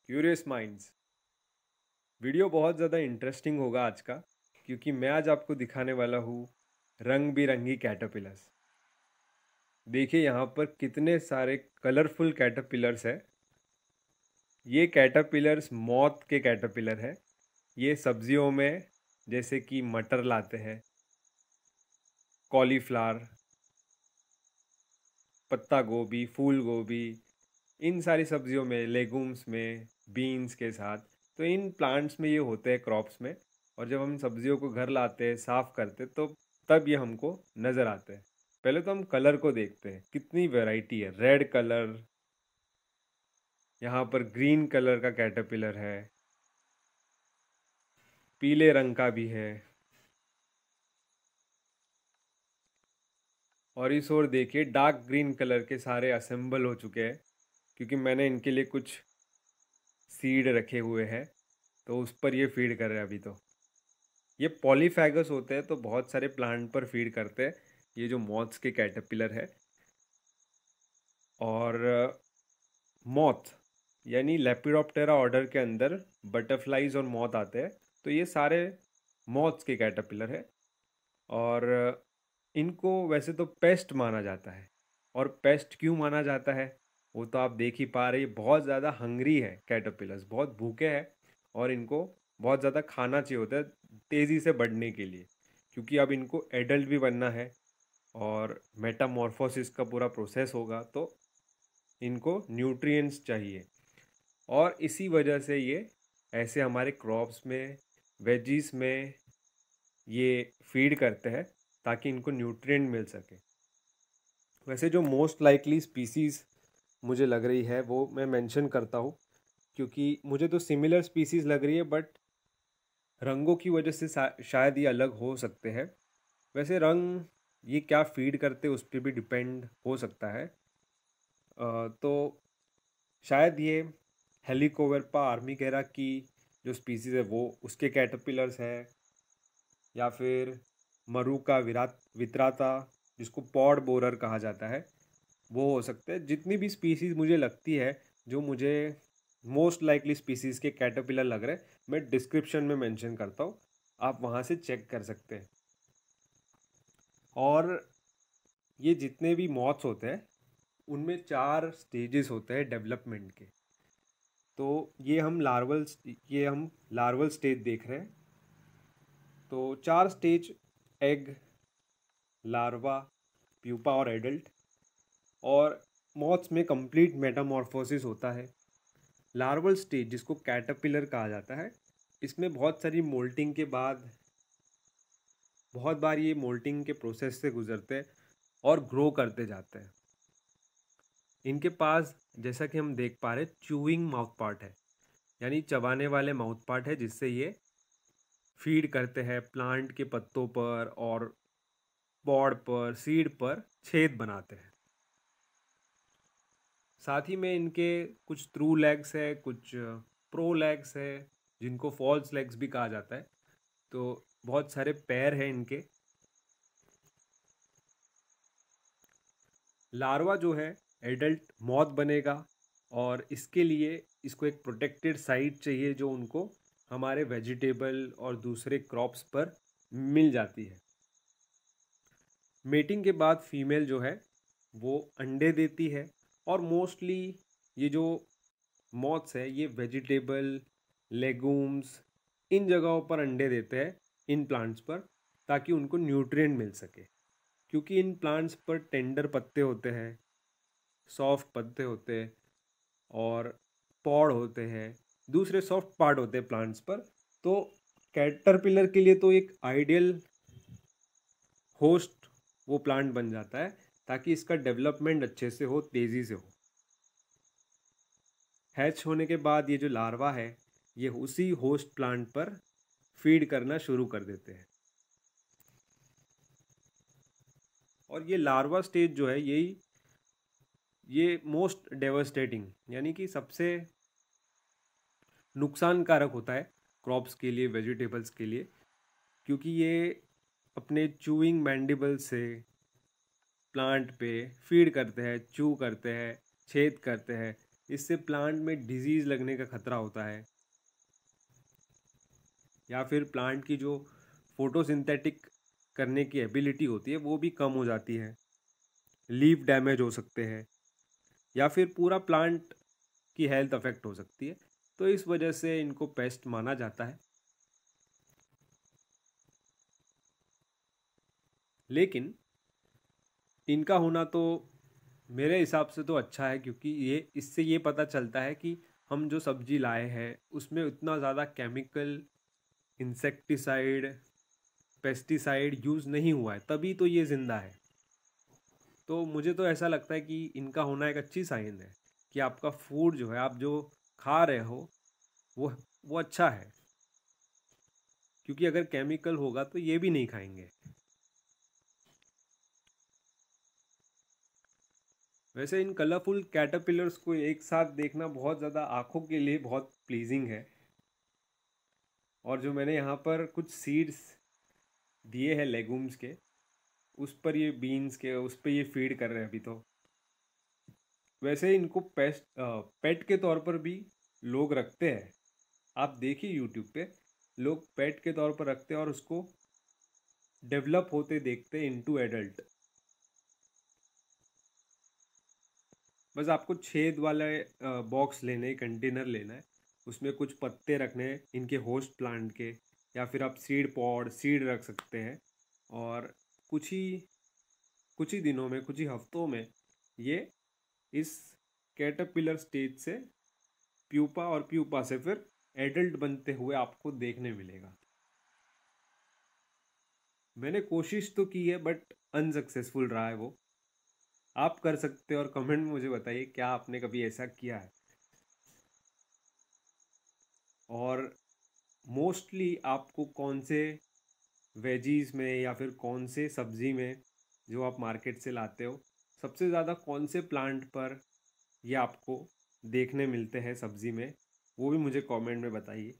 Curious minds. Video बहुत ज़्यादा interesting होगा आज का, क्योंकि मैं आज आपको दिखाने वाला हूँ रंग बिरंगी कैटरपिलर्स। देखिए यहाँ पर कितने सारे कलरफुल कैटरपिलर्स है। ये कैटरपिलर्स मॉथ के कैटरपिलर है। ये सब्जियों में जैसे कि मटर लाते हैं, कॉलीफ्लावर, पत्ता गोभी, फूल गोभी, इन सारी सब्जियों में, लेगुम्स में, बीन्स के साथ। तो इन प्लांट्स में ये होते हैं, क्रॉप्स में। और जब हम सब्जियों को घर लाते हैं, साफ करते हैं, तो तब ये हमको नज़र आते हैं। पहले तो हम कलर को देखते हैं, कितनी वैरायटी है। रेड कलर, यहाँ पर ग्रीन कलर का कैटरपिलर है, पीले रंग का भी है, और इस ओर देखिए डार्क ग्रीन कलर के सारे असेंबल हो चुके हैं, क्योंकि मैंने इनके लिए कुछ सीड रखे हुए हैं, तो उस पर ये फीड कर रहे हैं अभी। तो ये पॉलीफैगस होते हैं, तो बहुत सारे प्लांट पर फीड करते हैं, ये जो मॉथ्स के कैटरपिलर है। और मॉथ यानी लेपिडोप्टेरा ऑर्डर के अंदर बटरफ्लाइज और मॉथ आते हैं, तो ये सारे मॉथ्स के कैटरपिलर है। और इनको वैसे तो पेस्ट माना जाता है। और पेस्ट क्यों माना जाता है, वो तो आप देख ही पा रहे हैं। बहुत ज़्यादा हंग्री है कैटरपिलर्स, बहुत भूखे हैं, और इनको बहुत ज़्यादा खाना चाहिए होता है तेज़ी से बढ़ने के लिए, क्योंकि अब इनको एडल्ट भी बनना है और मेटामॉर्फोसिस का पूरा प्रोसेस होगा, तो इनको न्यूट्रिएंट्स चाहिए। और इसी वजह से ये ऐसे हमारे क्रॉप्स में, वेजीज में ये फीड करते हैं, ताकि इनको न्यूट्रिएंट मिल सके। वैसे जो मोस्ट लाइकली स्पीसीज़ मुझे लग रही है वो मैं मेंशन करता हूँ, क्योंकि मुझे तो सिमिलर स्पीसीज़ लग रही है, बट रंगों की वजह से शायद ये अलग हो सकते हैं। वैसे रंग ये क्या फीड करते उस पर भी डिपेंड हो सकता है। तो शायद ये हेलिकोवर्पा आर्मीकेरा की जो स्पीसीज़ है वो उसके कैटरपिलर्स है, या फिर मरुका वित्राता, जिसको पॉड बोरर कहा जाता है, वो हो सकते हैं। जितनी भी स्पीसीज़ मुझे लगती है, जो मुझे मोस्ट लाइकली स्पीसीज़ के कैटरपिलर लग रहे हैं, मैं डिस्क्रिप्शन में मेंशन करता हूँ, आप वहाँ से चेक कर सकते हैं। और ये जितने भी मॉथ्स होते हैं, उनमें 4 स्टेजेस होते हैं डेवलपमेंट के। तो ये हम लार्वल स्टेज देख रहे हैं। तो 4 स्टेज: एग, लार्वा, प्यूपा और एडल्ट। और मॉथ्स में कंप्लीट मेटामॉर्फोसिस होता है। लार्वल स्टेज, जिसको कैटरपिलर कहा जाता है, इसमें बहुत सारी मोल्टिंग के बाद, बहुत बार ये मोल्टिंग के प्रोसेस से गुजरते हैं और ग्रो करते जाते हैं। इनके पास, जैसा कि हम देख पा रहे हैं, च्यूइंग माउथ पार्ट है, यानी चबाने वाले माउथ पार्ट है, जिससे ये फीड करते हैं प्लांट के पत्तों पर और पॉड पर, सीड पर छेद बनाते हैं। साथ ही में इनके कुछ थ्रू लेग्स है, कुछ प्रो लेग्स है, जिनको फॉल्स लेग्स भी कहा जाता है। तो बहुत सारे पैर हैं इनके। लार्वा जो है एडल्ट मॉथ बनेगा, और इसके लिए इसको एक प्रोटेक्टेड साइट चाहिए, जो उनको हमारे वेजिटेबल और दूसरे क्रॉप्स पर मिल जाती है। मेटिंग के बाद फीमेल जो है वो अंडे देती है, और मोस्टली ये जो मॉथ्स है ये वेजिटेबल, लेगूम्स, इन जगहों पर अंडे देते हैं, इन प्लांट्स पर, ताकि उनको न्यूट्रिएंट मिल सके। क्योंकि इन प्लांट्स पर टेंडर पत्ते होते हैं, सॉफ्ट पत्ते होते हैं, और पॉड होते हैं, दूसरे सॉफ्ट पार्ट होते हैं प्लांट्स पर। तो कैटरपिलर के लिए तो एक आइडियल होस्ट वो प्लांट बन जाता है, ताकि इसका डेवलपमेंट अच्छे से हो, तेज़ी से हो। हैच होने के बाद ये जो लार्वा है, ये उसी होस्ट प्लांट पर फीड करना शुरू कर देते हैं। और ये लार्वा स्टेज जो है, ये मोस्ट डेवास्टेटिंग, यानी कि सबसे नुकसानकारक होता है क्रॉप्स के लिए, वेजिटेबल्स के लिए, क्योंकि ये अपने चूइंग मैंडिबल से प्लांट पे फीड करते हैं, चू करते हैं, छेद करते हैं, इससे प्लांट में डिजीज़ लगने का खतरा होता है, या फिर प्लांट की जो फोटोसिंथेटिक करने की एबिलिटी होती है वो भी कम हो जाती है, लीफ डैमेज हो सकते हैं, या फिर पूरा प्लांट की हेल्थ अफेक्ट हो सकती है। तो इस वजह से इनको पेस्ट माना जाता है। लेकिन इनका होना तो मेरे हिसाब से तो अच्छा है, क्योंकि इससे ये पता चलता है कि हम जो सब्जी लाए हैं उसमें उतना ज़्यादा केमिकल, इंसेक्टिसाइड, पेस्टिसाइड यूज़ नहीं हुआ है, तभी तो ये ज़िंदा है। तो मुझे तो ऐसा लगता है कि इनका होना एक अच्छी साइन है कि आपका फूड जो है, आप जो खा रहे हो, वो वो अच्छा है। क्योंकि अगर केमिकल होगा तो ये भी नहीं खाएंगे। वैसे इन कलरफुल कैटरपिलर्स को एक साथ देखना बहुत ज़्यादा आँखों के लिए बहुत प्लीजिंग है। और जो मैंने यहाँ पर कुछ सीड्स दिए हैं लेगुम्स के, उस पर ये बीन्स के उस पर ये फीड कर रहे हैं अभी तो। वैसे इनको पेट के तौर पर भी लोग रखते हैं। आप देखिए यूट्यूब पे, लोग पेट के तौर पर रखते हैं और उसको डेवलप होते देखते हैं इनटू एडल्ट। बस आपको छेद वाले बॉक्स लेने, कंटेनर लेना है, उसमें कुछ पत्ते रखने हैं इनके होस्ट प्लांट के, या फिर आप सीड पॉड, सीड रख सकते हैं। और कुछ ही कुछ ही दिनों में, कुछ ही हफ्तों में ये इस कैटरपिलर स्टेज से प्यूपा, और प्यूपा से फिर एडल्ट बनते हुए आपको देखने मिलेगा। मैंने कोशिश तो की है बट अनसक्सेसफुल रहा है वो। आप कर सकते हो, और कमेंट में मुझे बताइए क्या आपने कभी ऐसा किया है। और मोस्टली आपको कौन से वेजीज में या फिर कौन से सब्जी में जो आप मार्केट से लाते हो, सबसे ज़्यादा कौन से प्लांट पर ये आपको देखने मिलते हैं सब्जी में, वो भी मुझे कमेंट में बताइए।